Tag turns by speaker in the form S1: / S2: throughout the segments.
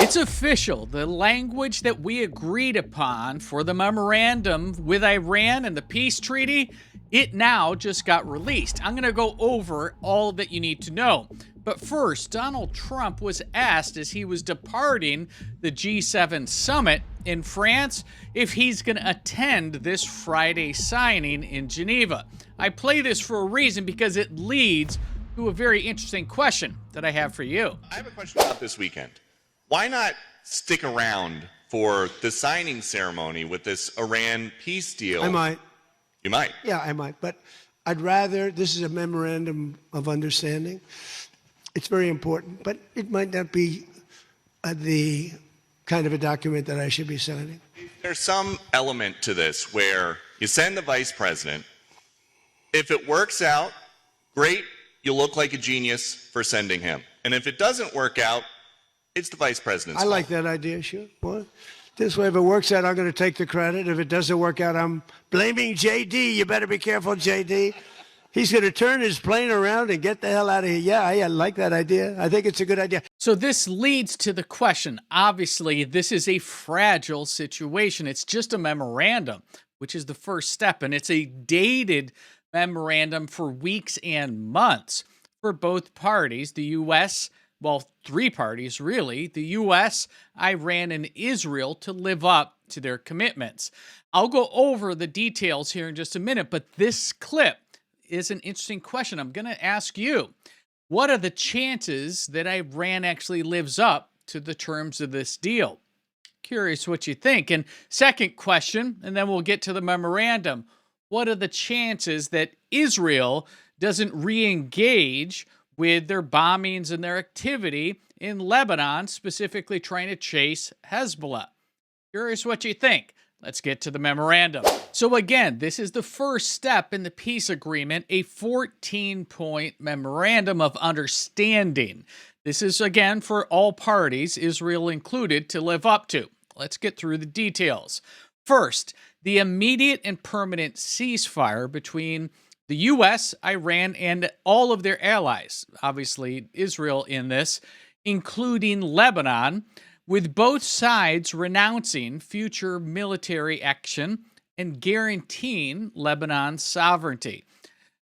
S1: It's official. The language that we agreed upon for the memorandum with Iran and the peace treaty, it now just got released. I'm going to go over all that you need to know. But first, Donald Trump was asked as he was departing the G7 summit in France if he's going to attend this Friday signing in Geneva. I play this for a reason because it leads to a very interesting question that I have for you.
S2: I have a question about this weekend. Why not stick around for the signing ceremony with this Iran peace deal?
S3: I might.
S2: You might?
S3: Yeah, I might. But I'd rather, this is a memorandum of understanding. It's very important, but it might not be the kind of a document that I should be signing.
S2: There's some element to this where you send the vice president. If it works out, great, you look like a genius for sending him. And if it doesn't work out, it's the vice president's
S3: I like
S2: fault.
S3: that idea, sure. Well, this way, if it works out, I'm going to take the credit. If it doesn't work out, I'm blaming JD. You better be careful, JD. He's going to turn his plane around and get the hell out of here. Yeah, I like that idea. I think it's a good idea.
S1: So this leads to the question. Obviously, this is a fragile situation. It's just a memorandum, which is the first step, and it's a dated memorandum for weeks and months for both parties, the U.S., well, three parties, really, the U.S., Iran, and Israel, to live up to their commitments. I'll go over the details here in just a minute, but this clip is an interesting question. I'm going to ask you, what are the chances that Iran actually lives up to the terms of this deal? Curious what you think. And second question, and then we'll get to the memorandum. What are the chances that Israel doesn't re-engage with their bombings and their activity in Lebanon, specifically trying to chase Hezbollah? Curious what you think. Let's get to the memorandum. So again, this is the first step in the peace agreement, a 14-point memorandum of understanding. This is, again, for all parties, Israel included, to live up to. Let's get through the details. First, the immediate and permanent ceasefire between the U.S., Iran, and all of their allies, obviously Israel in this, including Lebanon, with both sides renouncing future military action and guaranteeing Lebanon's sovereignty.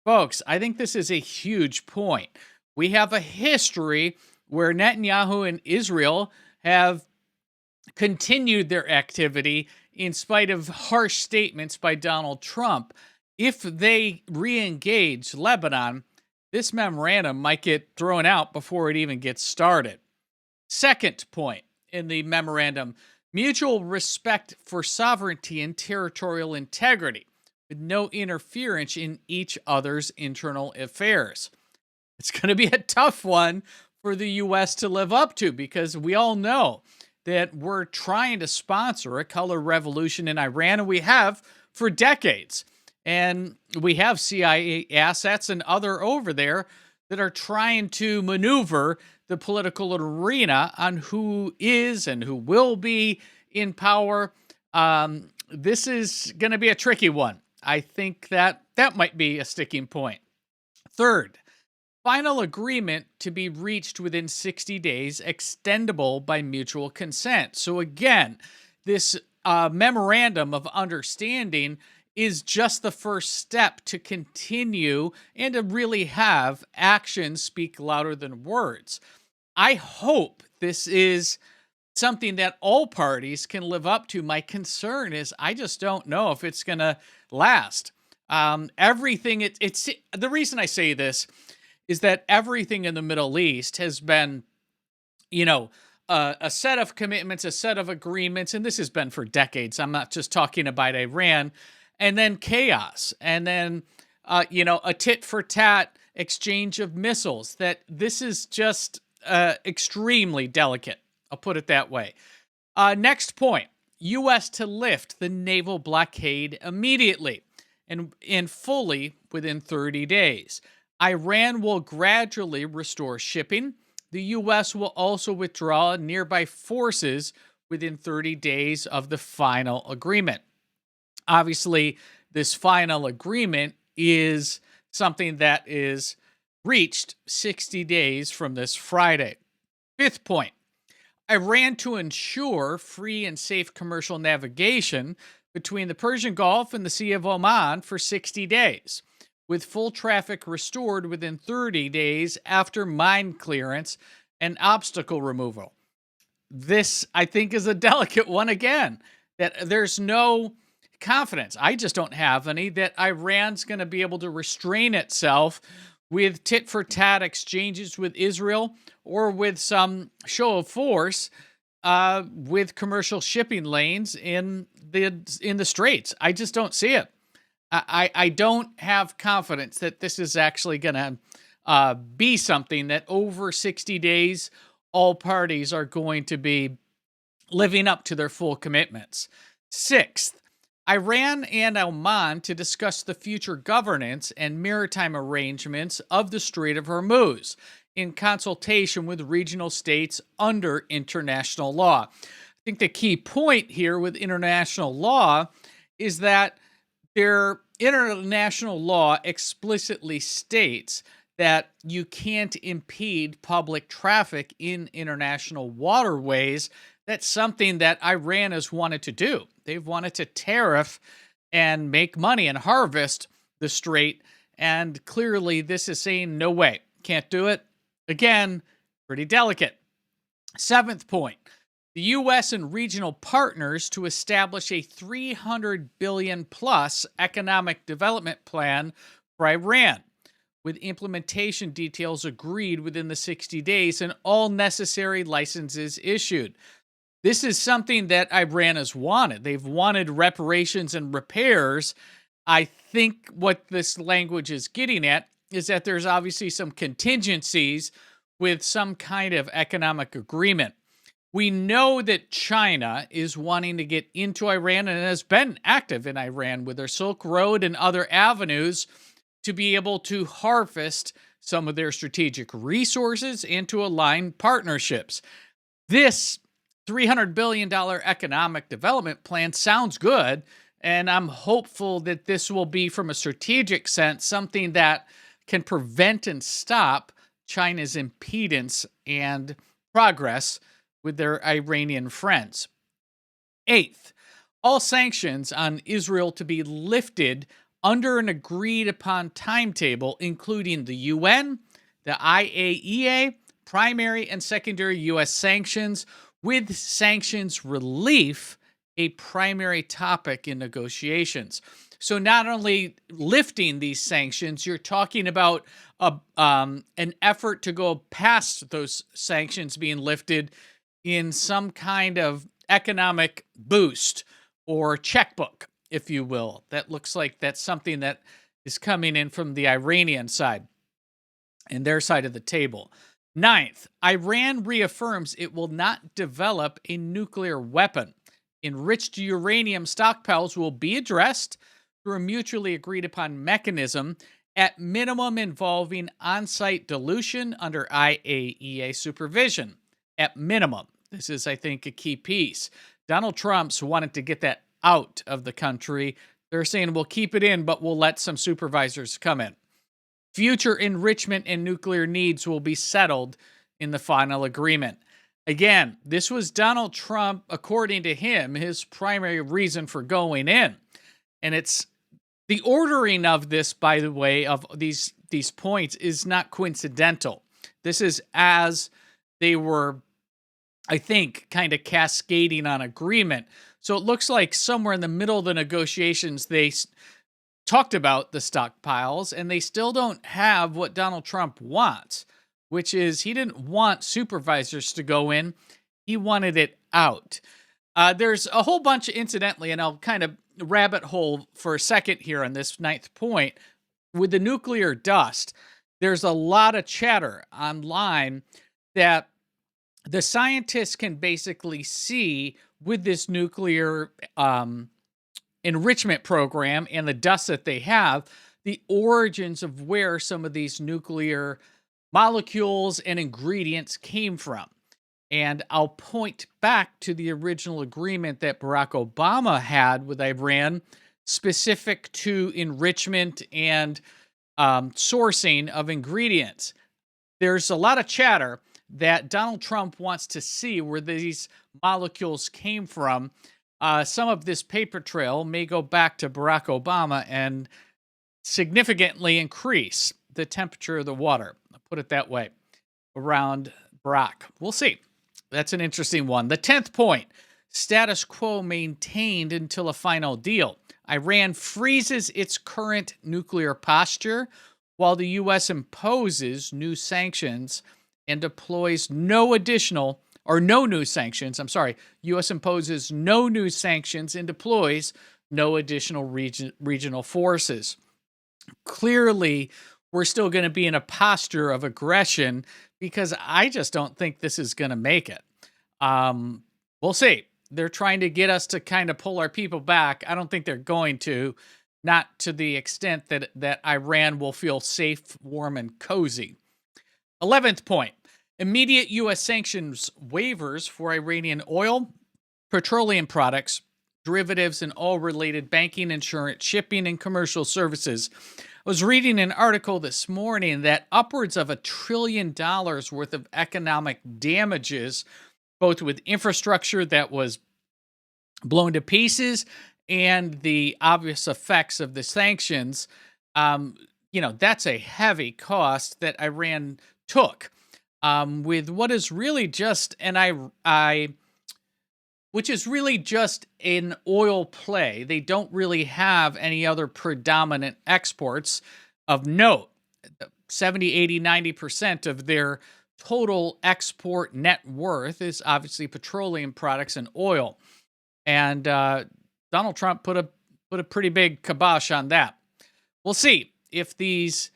S1: Folks, I think this is a huge point. We have a history where Netanyahu and Israel have continued their activity in spite of harsh statements by Donald Trump. If they re-engage Lebanon, this memorandum might get thrown out before it even gets started. Second point in the memorandum, mutual respect for sovereignty and territorial integrity, with no interference in each other's internal affairs. It's going to be a tough one for the U.S. to live up to because we all know that we're trying to sponsor a color revolution in Iran, and we have for decades. And we have CIA assets and other over there that are trying to maneuver the political arena on who is and who will be in power. This is going to be a tricky one. I think that might be a sticking point. Third, final agreement to be reached within 60 days, extendable by mutual consent. So again, this memorandum of understanding is just the first step to continue and to really have actions speak louder than words. I hope this is something that all parties can live up to. My concern is I just don't know if it's going to last. It's the reason I say this is that everything in the Middle East has been, a set of commitments, a set of agreements, and this has been for decades. I'm not just talking about Iran. And then chaos, and then, a tit-for-tat exchange of missiles. That this is just extremely delicate. I'll put it that way. Next point, U.S. to lift the naval blockade immediately and fully within 30 days. Iran will gradually restore shipping. The U.S. will also withdraw nearby forces within 30 days of the final agreement. Obviously, this final agreement is something that is reached 60 days from this Friday. Fifth point, Iran to ensure free and safe commercial navigation between the Persian Gulf and the Sea of Oman for 60 days, with full traffic restored within 30 days after mine clearance and obstacle removal. This, I think, is a delicate one again, that there's no confidence. I just don't have any that Iran's going to be able to restrain itself with tit for tat exchanges with Israel or with some show of force with commercial shipping lanes in the straits. I just don't see it. I don't have confidence that this is actually going to be something that over 60 days, all parties are going to be living up to their full commitments. Sixth, Iran and Oman to discuss the future governance and maritime arrangements of the Strait of Hormuz in consultation with regional states under international law. I think the key point here with international law is that their international law explicitly states that you can't impede public traffic in international waterways. That's something that Iran has wanted to do. They've wanted to tariff and make money and harvest the Strait, and clearly this is saying no way, can't do it. Again, pretty delicate. Seventh point, the U.S. and regional partners to establish a $300 billion plus economic development plan for Iran, with implementation details agreed within the 60 days and all necessary licenses issued. This is something that Iran has wanted. They've wanted reparations and repairs. I think what this language is getting at is that there's obviously some contingencies with some kind of economic agreement. We know that China is wanting to get into Iran and has been active in Iran with their Silk Road and other avenues to be able to harvest some of their strategic resources and to align partnerships. This $300 billion economic development plan sounds good, and I'm hopeful that this will be, from a strategic sense, something that can prevent and stop China's impedance and progress with their Iranian friends. Eighth, all sanctions on Israel to be lifted under an agreed-upon timetable, including the UN, the IAEA, primary and secondary U.S. sanctions, with sanctions relief a primary topic in negotiations. So not only lifting these sanctions, you're talking about an effort to go past those sanctions being lifted in some kind of economic boost or checkbook, if you will. That looks like that's something that is coming in from the Iranian side and their side of the table. Ninth, Iran reaffirms it will not develop a nuclear weapon. Enriched uranium stockpiles will be addressed through a mutually agreed upon mechanism, at minimum involving on-site dilution under IAEA supervision. At minimum. This is, I think, a key piece. Donald Trump's wanted to get that out of the country. They're saying we'll keep it in, but we'll let some supervisors come in. Future enrichment and nuclear needs will be settled in the final agreement. Again, this was Donald Trump, according to him, his primary reason for going in. And it's the ordering of this, by the way, of these points is not coincidental. This is as they were, I think, kind of cascading on agreement. So it looks like somewhere in the middle of the negotiations, they talked about the stockpiles, and they still don't have what Donald Trump wants, which is he didn't want supervisors to go in. He wanted it out. There's a whole bunch, incidentally, and I'll kind of rabbit hole for a second here on this ninth point. With the nuclear dust, there's a lot of chatter online that the scientists can basically see with this nuclear enrichment program and the dust that they have, the origins of where some of these nuclear molecules and ingredients came from. And I'll point back to the original agreement that Barack Obama had with Iran, specific to enrichment and sourcing of ingredients. There's a lot of chatter that Donald Trump wants to see where these molecules came from. Some of this paper trail may go back to Barack Obama and significantly increase the temperature of the water. I'll put it that way, around Barack. We'll see. That's an interesting one. The 10th point, status quo maintained until a final deal. Iran freezes its current nuclear posture while the U.S. imposes new sanctions and deploys no new sanctions. U.S. imposes no new sanctions and deploys no additional regional forces. Clearly, we're still going to be in a posture of aggression because I just don't think this is going to make it. We'll see. They're trying to get us to kind of pull our people back. I don't think they're going to, not to the extent that Iran will feel safe, warm, and cozy. 11th point, immediate U.S. sanctions waivers for Iranian oil, petroleum products, derivatives, and all related banking, insurance, shipping, and commercial services. I was reading an article this morning that upwards of $1 trillion worth of economic damages, both with infrastructure that was blown to pieces and the obvious effects of the sanctions. That's a heavy cost that Iran took with what is really just which is really just an oil play. They don't really have any other predominant exports of note. 70, 80, 90% of their total export net worth is obviously petroleum products and oil. And Donald Trump put a pretty big kibosh on that. We'll see if these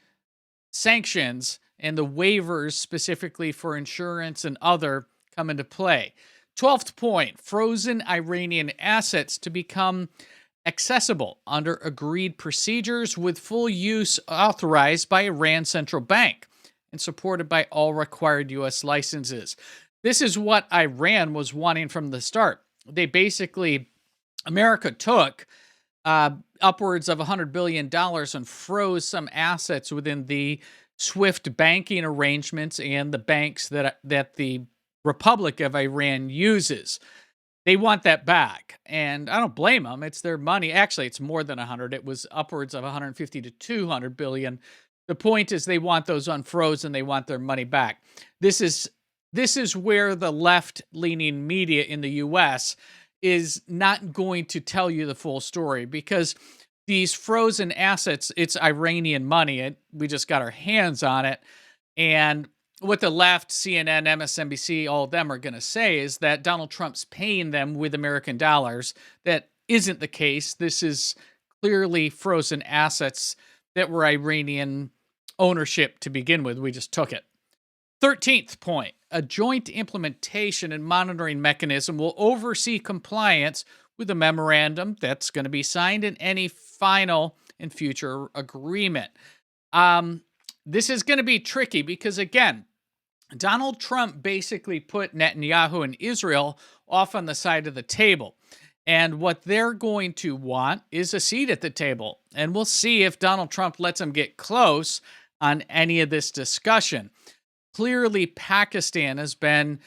S1: sanctions and the waivers specifically for insurance and other come into play. 12th point, frozen Iranian assets to become accessible under agreed procedures with full use authorized by Iran's central bank and supported by all required U.S. licenses. This is what Iran was wanting from the start. America took upwards of $100 billion and froze some assets within the SWIFT banking arrangements and the banks that the Republic of Iran uses. They want that back, and I don't blame them. It's their money. Actually, it's more than 100. It was upwards of 150 to 200 billion. The point is they want those unfrozen. They want their money back. This is where the left-leaning media in the U.S. is not going to tell you the full story, because these frozen assets, it's Iranian money. We just got our hands on it. And what the left, CNN, MSNBC, all of them are going to say is that Donald Trump's paying them with American dollars. That isn't the case. This is clearly frozen assets that were Iranian ownership to begin with. We just took it. 13th point, a joint implementation and monitoring mechanism will oversee compliance with the memorandum that's going to be signed in any final and future agreement. This is going to be tricky because, again, Donald Trump basically put Netanyahu and Israel off on the side of the table. And what they're going to want is a seat at the table. And we'll see if Donald Trump lets them get close on any of this discussion. Clearly, Pakistan has been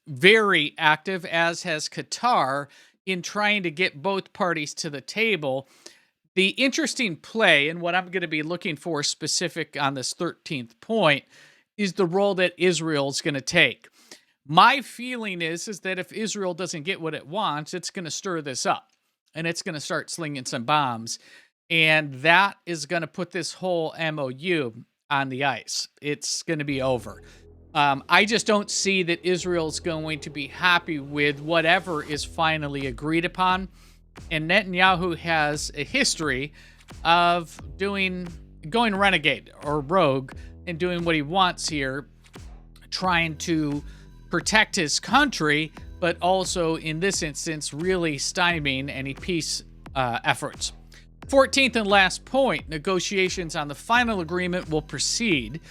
S1: very active, as has Qatar, in trying to get both parties to the table. The interesting play, and what I'm going to be looking for specific on this 13th point, is the role that Israel is going to take. My feeling is that if Israel doesn't get what it wants, it's going to stir this up, and it's going to start slinging some bombs, and that is going to put this whole MOU on the ice. It's going to be over. I just don't see that Israel's going to be happy with whatever is finally agreed upon. And Netanyahu has a history of going renegade or rogue and doing what he wants here, trying to protect his country, but also in this instance, really stymieing any peace efforts. 14th and last point, negotiations on the final agreement will proceed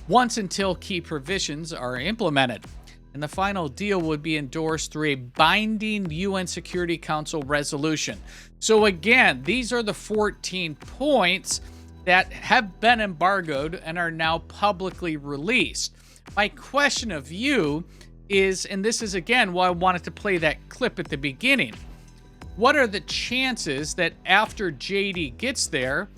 S1: once until key provisions are implemented. And the final deal would be endorsed through a binding UN Security Council resolution. So again, these are the 14 points that have been embargoed and are now publicly released. My question of you is, and this is again why I wanted to play that clip at the beginning, what are the chances that after JD gets there,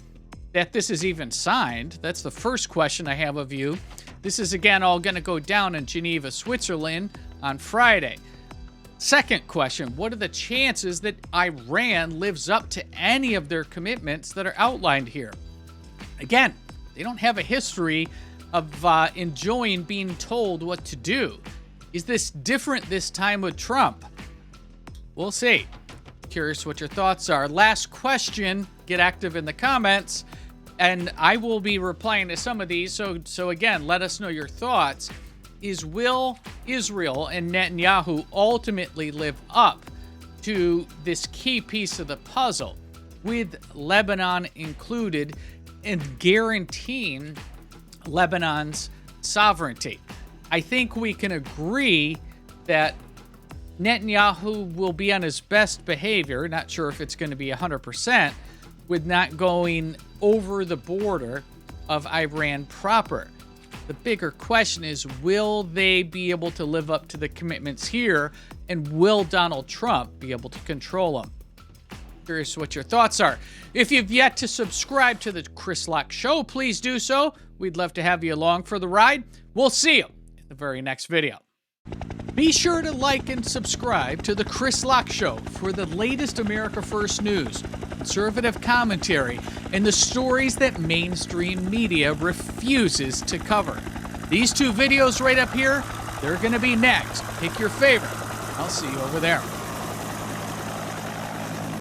S1: that this is even signed? That's the first question I have of you. This is again all going to go down in Geneva, Switzerland on Friday. Second question, what are the chances that Iran lives up to any of their commitments that are outlined here? Again, they don't have a history of enjoying being told what to do. Is this different this time with Trump? We'll see. Curious what your thoughts are. Last question, get active in the comments, and I will be replying to some of these. So again, let us know your thoughts. Will Israel and Netanyahu ultimately live up to this key piece of the puzzle, with Lebanon included, and guaranteeing Lebanon's sovereignty? I think we can agree that Netanyahu will be on his best behavior, not sure if it's going to be 100%, with not going over the border of Iran proper. The bigger question is, will they be able to live up to the commitments here, and will Donald Trump be able to control them? Curious what your thoughts are. If you've yet to subscribe to the Chris Locke Show, please do so. We'd love to have you along for the ride. We'll see you in the very next video. Be sure to like and subscribe to the Chris Locke Show for the latest America First news, conservative commentary, and the stories that mainstream media refuses to cover. These two videos right up here, they're going to be next. Pick your favorite. I'll see you over there.